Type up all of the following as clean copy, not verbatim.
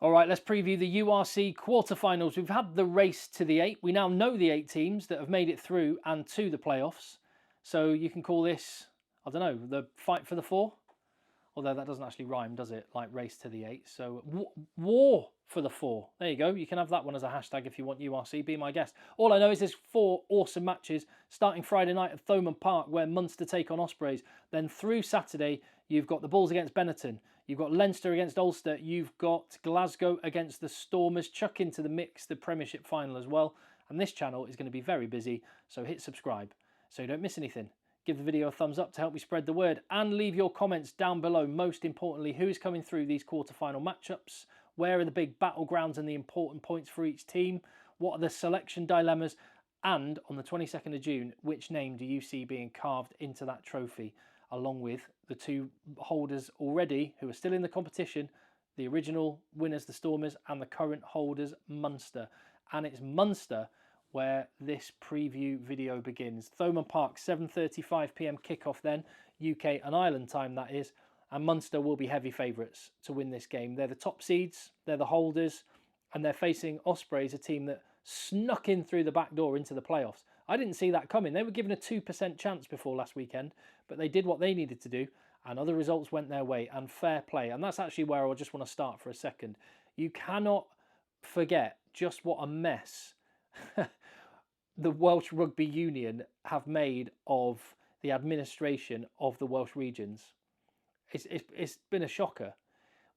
All right, let's preview the URC quarterfinals. We've had the race to the 8. We now know the 8 teams that have made it through and to the playoffs. So you can call this, I don't know, the fight for the 4. Although that doesn't actually rhyme, does it? Like race to the 8. So war for the 4. There you go. You can have that one as a hashtag if you want URC. Be my guest. All I know is there's 4 awesome matches starting Friday night at Thomond Park where Munster take on Ospreys. Then through Saturday, you've got the Bulls against Benetton. You've got Leinster against Ulster. You've got Glasgow against the Stormers. Chuck into the mix the Premiership final as well. And this channel is going to be very busy. So hit subscribe so you don't miss anything. Give the video a thumbs up to help me spread the word and leave your comments down below. Most importantly, who is coming through these quarterfinal matchups? Where are the big battlegrounds and the important points for each team? What are the selection dilemmas? And on the 22nd of June, which name do you see being carved into that trophy? Along with the 2 holders already who are still in the competition, the original winners, the Stormers, and the current holders, Munster. And it's Munster where this preview video begins. Thomond Park, 7:35 p.m. kickoff then, UK and Ireland time that is, and Munster will be heavy favourites to win this game. They're the top seeds, they're the holders, and they're facing Ospreys, a team that snuck in through the back door into the playoffs. I didn't see that coming. They were given a 2% chance before last weekend, but they did what they needed to do, and other results went their way, and fair play. And that's actually where I just want to start for a second. You cannot forget just what a mess the Welsh Rugby Union have made of the administration of the Welsh regions. It's been a shocker,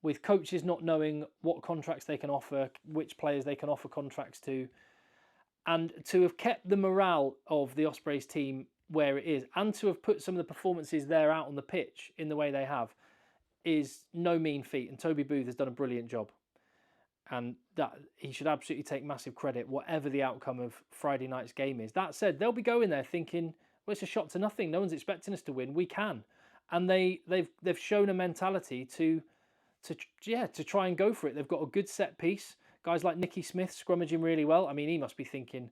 with coaches not knowing what contracts they can offer, which players they can offer contracts to, and to have kept the morale of the Ospreys team where it is, and to have put some of the performances there out on the pitch in the way they have, is no mean feat. And Toby Booth has done a brilliant job. And that he should absolutely take massive credit, whatever the outcome of Friday night's game is. That said, they'll be going there thinking, well, it's a shot to nothing. No one's expecting us to win. We can, and they've shown a mentality to try and go for it. They've got a good set piece. Guys like Nicky Smith scrummaging really well. I mean, he must be thinking,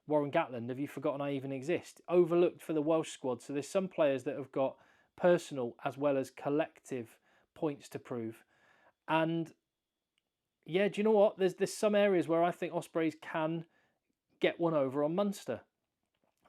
Warren Gatland, have you forgotten I even exist? Overlooked for the Welsh squad. So there's some players that have got personal as well as collective points to prove, and yeah, do you know what? There's some areas where I think Ospreys can get one over on Munster.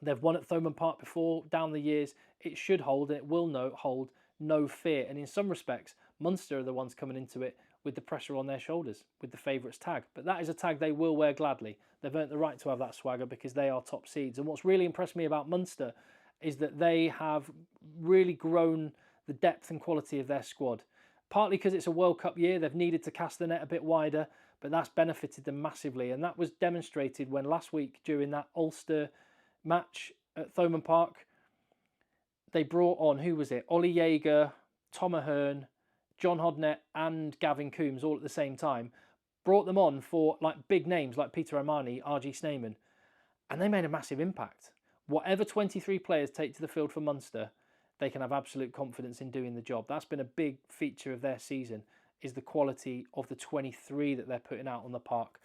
They've won at Thomond Park before down the years. It should hold, and it will hold no fear. And in some respects, Munster are the ones coming into it with the pressure on their shoulders, with the favourites tag. But that is a tag they will wear gladly. They've earned the right to have that swagger because they are top seeds. And what's really impressed me about Munster is that they have really grown the depth and quality of their squad. Partly because it's a World Cup year, they've needed to cast the net a bit wider, but that's benefited them massively. And that was demonstrated when last week, during that Ulster match at Thomond Park, they brought on, who was it? Ollie Jaeger, Tom Ahern, John Hodnett and Gavin Coombs all at the same time. Brought them on for like big names like Peter Armani, RG Sneeman, and they made a massive impact. Whatever 23 players take to the field for Munster, they can have absolute confidence in doing the job. That's been a big feature of their season, is the quality of the 23 that they're putting out on the park.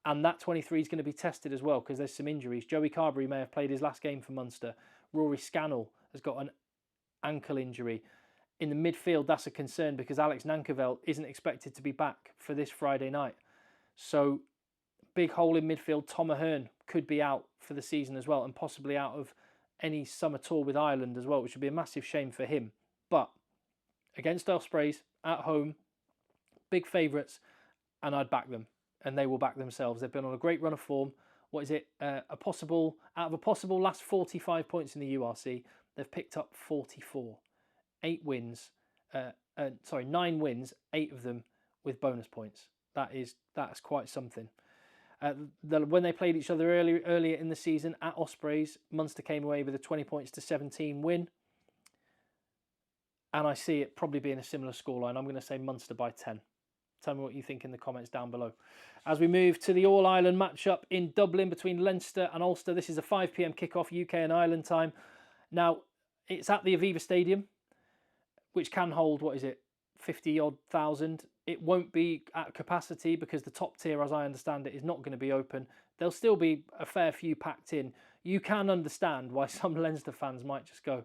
And that 23 is going to be tested as well because there's some injuries. Joey Carberry may have played his last game for Munster. Rory Scannell has got an ankle injury. In the midfield, that's a concern because Alex Nankervel isn't expected to be back for this Friday night. So, big hole in midfield. Tom Ahern could be out for the season as well and possibly out of any summer tour with Ireland as well, which would be a massive shame for him. But against Ospreys, at home, big favourites, and I'd back them. And they will back themselves. They've been on a great run of form. What is it? Out of a possible last 45 points in the URC, they've picked up 44. 9 wins, 8 of them with bonus points. That's quite something. When they played each other earlier in the season at Ospreys, Munster came away with a 20 points to 17 win. And I see it probably being a similar scoreline. I'm going to say Munster by 10. Tell me what you think in the comments down below. As we move to the All-Ireland matchup in Dublin between Leinster and Ulster. This is a 5 p.m. kickoff, UK and Ireland time. Now, it's at the Aviva Stadium, which can hold, 50-odd thousand. It won't be at capacity because the top tier, as I understand it, is not going to be open. There'll still be a fair few packed in. You can understand why some Leinster fans might just go,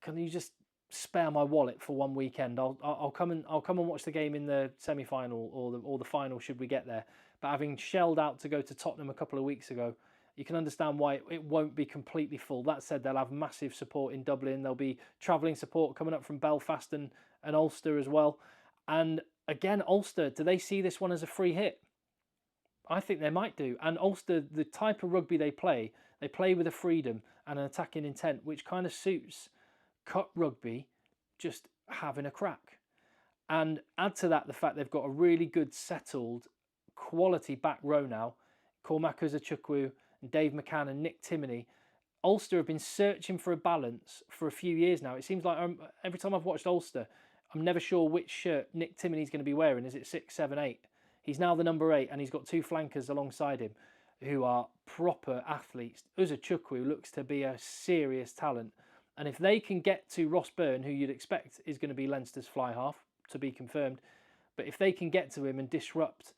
can you just spare my wallet for one weekend, I'll come and watch the game in the semi-final or the final should we get there. But having shelled out to go to Tottenham a couple of weeks ago, you can understand why it won't be completely full. That said, they'll have massive support in Dublin. There'll be travelling support coming up from Belfast and Ulster as well. And again, Ulster, do they see this one as a free hit? I think they might do. And Ulster, the type of rugby they play with a freedom and an attacking intent, which kind of suits cup rugby just having a crack. And add to that the fact they've got a really good settled quality back row now. Cormac Uzochukwu, Dave McCann and Nick Timoney. Ulster have been searching for a balance for a few years now. It seems like every time I've watched Ulster, I'm never sure which shirt Nick Timoney's going to be wearing. Is it 6, 7, 8? He's now the number 8 and he's got 2 flankers alongside him who are proper athletes. Uzochukwu looks to be a serious talent. And if they can get to Ross Byrne, who you'd expect is going to be Leinster's fly half, to be confirmed, but if they can get to him and disrupt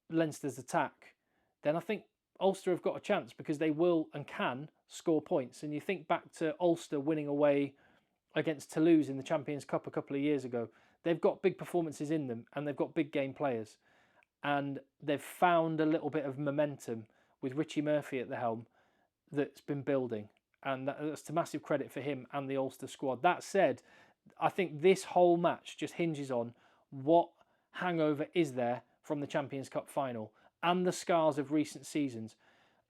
Leinster's attack, then I think Ulster have got a chance because they will and can score points. And you think back to Ulster winning away against Toulouse in the Champions Cup a couple of years ago. They've got big performances in them and they've got big game players. And they've found a little bit of momentum with Richie Murphy at the helm that's been building. And that's to massive credit for him and the Ulster squad. That said, I think this whole match just hinges on what hangover is there from the Champions Cup final and the scars of recent seasons.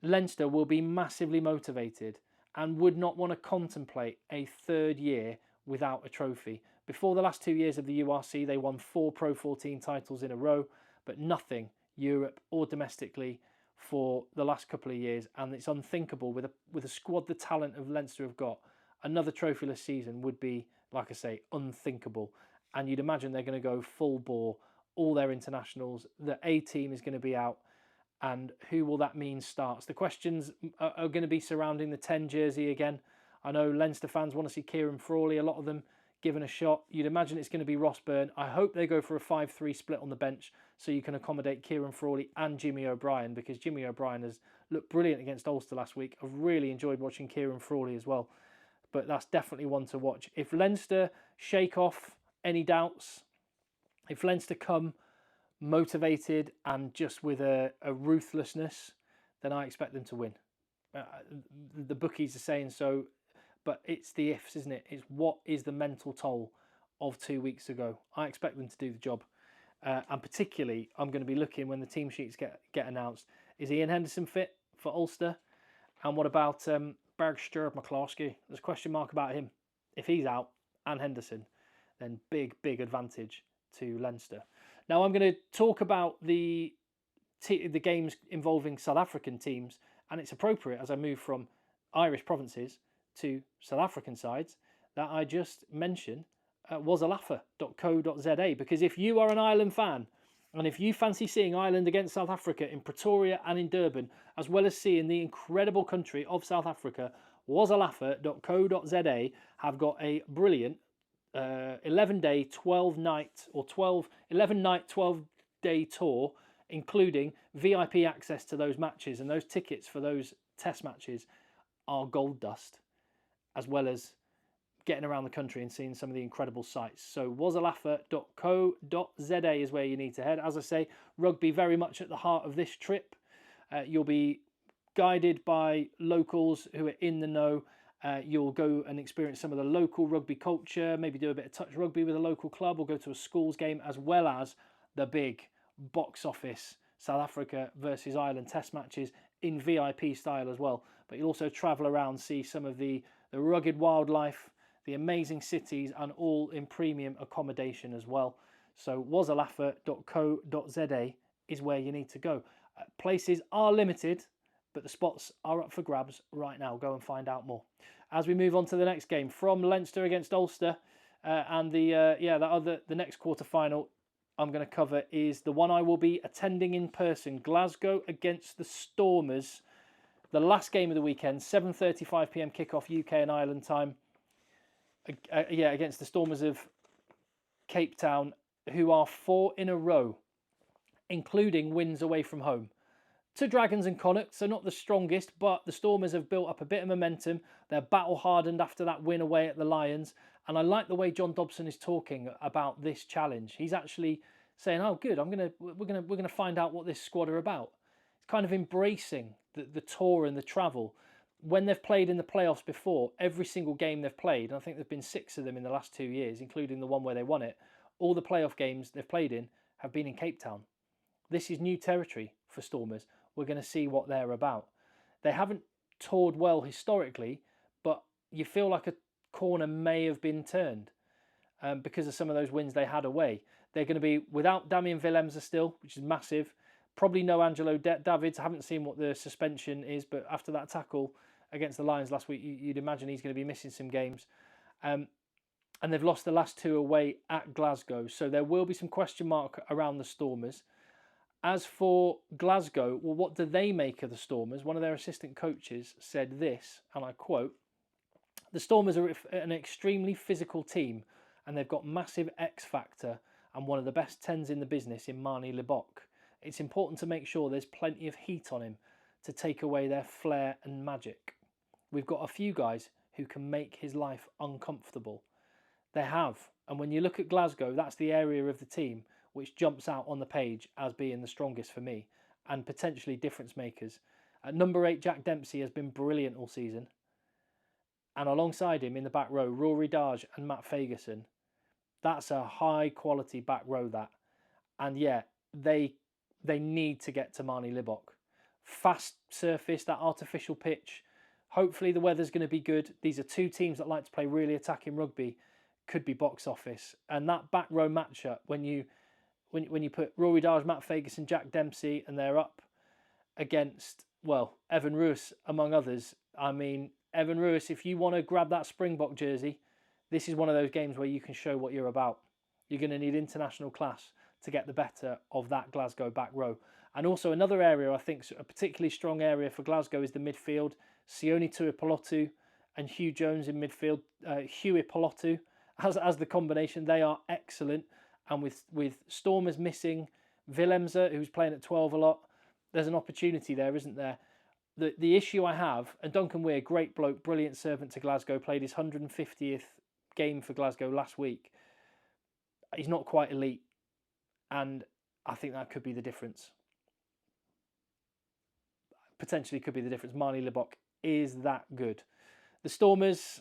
Leinster will be massively motivated and would not want to contemplate a third year without a trophy. Before the last 2 years of the URC, they won 4 Pro 14 titles in a row, but nothing Europe or domestically for the last couple of years, and it's unthinkable with a squad the talent of Leinster have got. Another trophyless season would be, like I say, unthinkable. And you'd imagine they're going to go full bore, all their internationals. The A team is going to be out, and who will that mean starts? The questions are going to be surrounding the 10 jersey again. I know Leinster fans want to see Kieran Frawley, a lot of them, given a shot. You'd imagine it's going to be Ross Byrne. I hope they go for a 5-3 split on the bench so you can accommodate Kieran Frawley and Jimmy O'Brien, because Jimmy O'Brien has looked brilliant against Ulster last week. I've really enjoyed watching Kieran Frawley as well, but that's definitely one to watch. If Leinster shake off any doubts, if Leinster come motivated and just with a ruthlessness, then I expect them to win. The bookies are saying so, but it's the ifs, isn't it? It's what is the mental toll of 2 weeks ago. I expect them to do the job. And particularly, I'm going to be looking when the team sheets get announced. Is Ian Henderson fit for Ulster? And what about Bergster McCloskey? There's a question mark about him. If he's out and Henderson, then big advantage to Leinster. Now I'm going to talk about the games involving South African teams, and it's appropriate as I move from Irish provinces to South African sides that I just mentioned wasalafa.co.za, because if you are an Ireland fan and if you fancy seeing Ireland against South Africa in Pretoria and in Durban, as well as seeing the incredible country of South Africa, wasalafa.co.za have got a brilliant 11-day, 12-day tour, including VIP access to those matches, and those tickets for those test matches are gold dust, as well as getting around the country and seeing some of the incredible sights. So wasalafa.co.za is where you need to head. As I say, rugby very much at the heart of this trip. You'll be guided by locals who are in the know. You'll go and experience some of the local rugby culture, maybe do a bit of touch rugby with a local club or go to a schools game, as well as the big box office South Africa versus Ireland test matches in VIP style as well. But you'll also travel around, see some of the rugged wildlife, the amazing cities, and all in premium accommodation as well. So wasalafa.co.za is where you need to go. Places are limited, but the spots are up for grabs right now. Go and find out more. As we move on to the next game from Leinster against Ulster, and the next quarter final I'm going to cover is the one I will be attending in person. Glasgow against the Stormers. The last game of the weekend, 7:35 p.m. kickoff UK and Ireland time. Against the Stormers of Cape Town, who are 4 in a row, including wins away from home. To Dragons and Connacht, so not the strongest, but the Stormers have built up a bit of momentum. They're battle-hardened after that win away at the Lions, And I like the way John Dobson is talking about this challenge. He's actually saying, "Oh, good. We're gonna find out what this squad are about." It's kind of embracing the tour and the travel. When they've played in the playoffs before, every single game they've played, and I think there've been 6 of them in the last 2 years, including the one where they won it. All the playoff games they've played in have been in Cape Town. This is new territory for Stormers. We're going to see what they're about. They haven't toured well historically, but you feel like a corner may have been turned because of some of those wins they had away. They're going to be without Damien Willemse still, which is massive. Probably no Angelo Davids. I haven't seen what the suspension is, but after that tackle against the Lions last week, you'd imagine he's going to be missing some games. And they've lost the last 2 away at Glasgow. So there will be some question mark around the Stormers. As for Glasgow, well, what do they make of the Stormers? One of their assistant coaches said this, and I quote, "The Stormers are an extremely physical team, and they've got massive X factor and one of the best 10s in the business in Marnie Libbok. It's important to make sure there's plenty of heat on him to take away their flair and magic. We've got a few guys who can make his life uncomfortable." They have, and when you look at Glasgow, that's the area of the team which jumps out on the page as being the strongest for me and potentially difference makers. At number 8, Jack Dempsey has been brilliant all season. And alongside him in the back row, Rory Darge and Matt Fagerson. That's a high quality back row, that. And yeah, they need to get to Marnie Libbok. Fast surface, that artificial pitch. Hopefully the weather's going to be good. These are 2 teams that like to play really attacking rugby. Could be box office. And that back row matchup, when you put Rory Darge, Matt Fagerson, Jack Dempsey, and they're up against, well, Evan Ruis, among others. I mean, Evan Ruis, if you want to grab that Springbok jersey, this is one of those games where you can show what you're about. You're going to need international class to get the better of that Glasgow back row. And also another area I think a particularly strong area for Glasgow is the midfield. Sione Tuipulotu and Hugh Jones in midfield. Huey Pilotu as the combination, they are excellent. And with Stormers missing Willemse, who's playing at 12 a lot, there's an opportunity there, isn't there? The issue I have, and Duncan Weir, great bloke, brilliant servant to Glasgow, played his 150th game for Glasgow last week. He's not quite elite, and I think that could be the difference. Potentially could be the difference. Marnie Libbok is that good. The Stormers,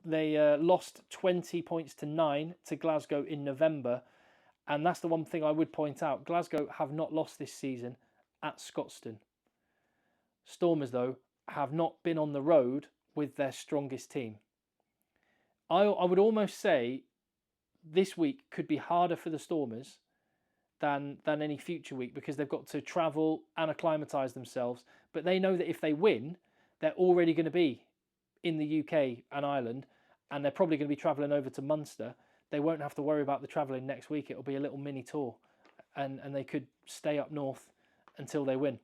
they lost 20 points to 9 to Glasgow in November. And that's the one thing I would point out. Glasgow have not lost this season at Scotstoun. Stormers, though, have not been on the road with their strongest team. I would almost say this week could be harder for the Stormers than any future week because they've got to travel and acclimatise themselves. But they know that if they win, they're already going to be in the UK and Ireland, and they're probably going to be travelling over to Munster. They won't have to worry about the travelling next week. It'll be a little mini tour, and they could stay up north until they win.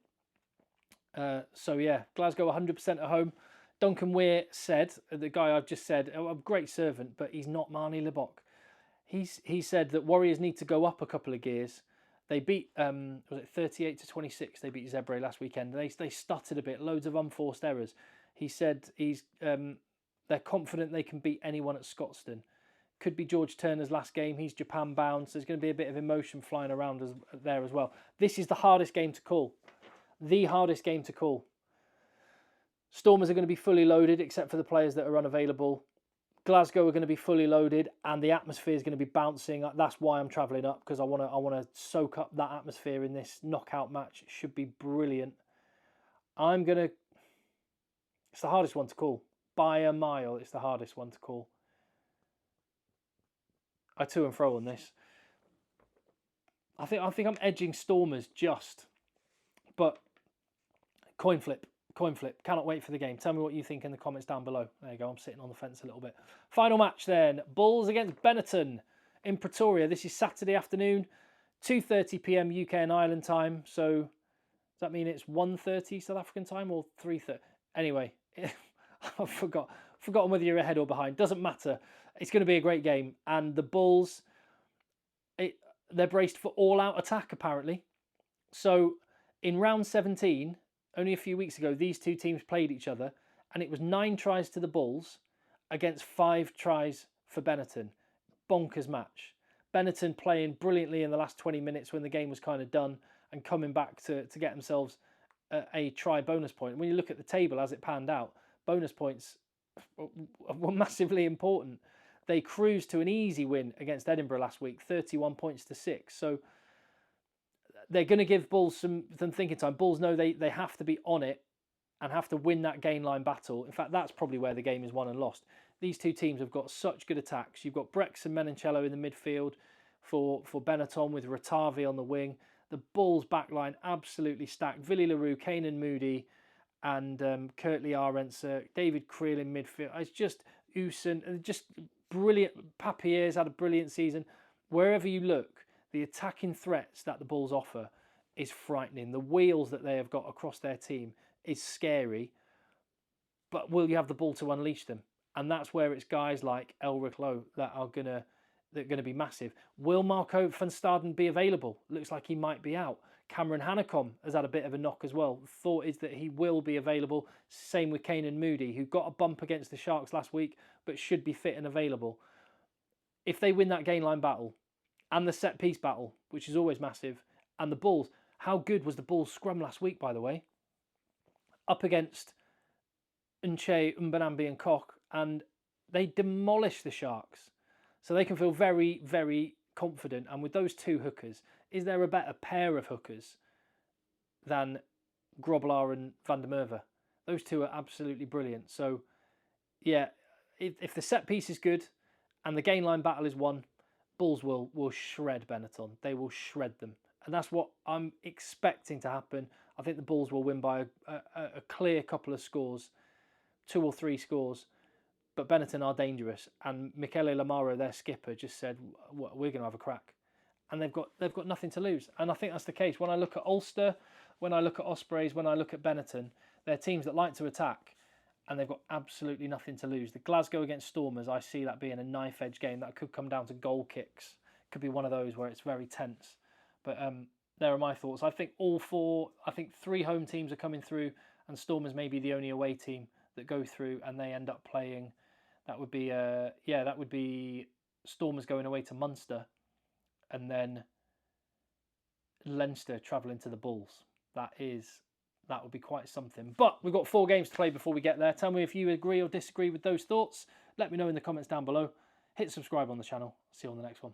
So yeah, Glasgow 100% at home. Duncan Weir said, the guy I've just said, a great servant, but he's not Marnie Libbok. He said that Warriors need to go up a couple of gears. They beat, was it 38-26? They beat Zebre last weekend. They stuttered a bit, loads of unforced errors. He said they're confident they can beat anyone at Scotstoun. Could be George Turner's last game. He's Japan bound, so there's going to be a bit of emotion flying around there as well. This is the hardest game to call. The hardest game to call. Stormers are going to be fully loaded, except for the players that are unavailable. Glasgow are going to be fully loaded, and the atmosphere is going to be bouncing. That's why I'm travelling up, because I want to soak up that atmosphere in this knockout match. It should be brilliant. It's the hardest one to call. By a mile, it's the hardest one to call. I to and fro on this. I think I'm edging Stormers just, but coin flip. Cannot wait for the game. Tell me what you think in the comments down below. There you go. I'm sitting on the fence a little bit. Final match then. Bulls against Benetton in Pretoria. This is Saturday afternoon, 2:30 p.m. UK and Ireland time. So does that mean it's 1:30 South African time or 3:30? Anyway, I've forgotten whether you're ahead or behind. Doesn't matter. It's going to be a great game. And the Bulls, they're braced for all-out attack, apparently. So in round 17, only a few weeks ago, these two teams played each other, and it was 9 tries to the Bulls against 5 tries for Benetton. Bonkers match. Benetton playing brilliantly in the last 20 minutes when the game was kind of done and coming back to get themselves a try bonus point. When you look at the table as it panned out, bonus points were massively important. They cruised to an easy win against Edinburgh last week, 31 points to 6. So they're going to give Bulls some thinking time. Bulls know they have to be on it and have to win that gain line battle. In fact, that's probably where the game is won and lost. These two teams have got such good attacks. You've got Brex and Menoncello in the midfield for Benetton with Ratavi on the wing. The Bulls backline absolutely stacked. Villy LaRue, Kanan Moody and Kurtley Arendse, David Creel in midfield. It's just Usen, just brilliant. Papier's had a brilliant season. Wherever you look, the attacking threats that the Bulls offer is frightening. The wheels that they have got across their team is scary. But will you have the ball to unleash them? And that's where it's guys like Elric Lowe that are going to be massive. Will Marco van Staden be available? Looks like he might be out. Cameron Hanekom has had a bit of a knock as well. Thought is that he will be available. Same with Kanan Moody, who got a bump against the Sharks last week, but should be fit and available. If they win that gain line battle and the set piece battle, which is always massive, and the Bulls, how good was the Bulls scrum last week, by the way? Up against Unche, Umbanambi and Koch, and they demolished the Sharks. So they can feel very, very confident. And with those two hookers, is there a better pair of hookers than Grobler and Van der Merwe? Those two are absolutely brilliant. So, yeah, if the set piece is good and the gain line battle is won, Bulls will shred Benetton. They will shred them. And that's what I'm expecting to happen. I think the Bulls will win by a clear couple of scores, 2 or 3 scores. But Benetton are dangerous, and Michele Lamaro, their skipper, just said, we're going to have a crack. And they've got nothing to lose. And I think that's the case. When I look at Ulster, when I look at Ospreys, when I look at Benetton, they're teams that like to attack, and they've got absolutely nothing to lose. The Glasgow against Stormers, I see that being a knife-edge game. That could come down to goal kicks. Could be one of those where it's very tense. But there are my thoughts. I think 3 home teams are coming through, and Stormers may be the only away team that go through, and they end up playing. That would be Stormers going away to Munster, and then Leinster travelling to the Bulls. That would be quite something. But we've got 4 games to play before we get there. Tell me if you agree or disagree with those thoughts. Let me know in the comments down below. Hit subscribe on the channel. See you on the next one.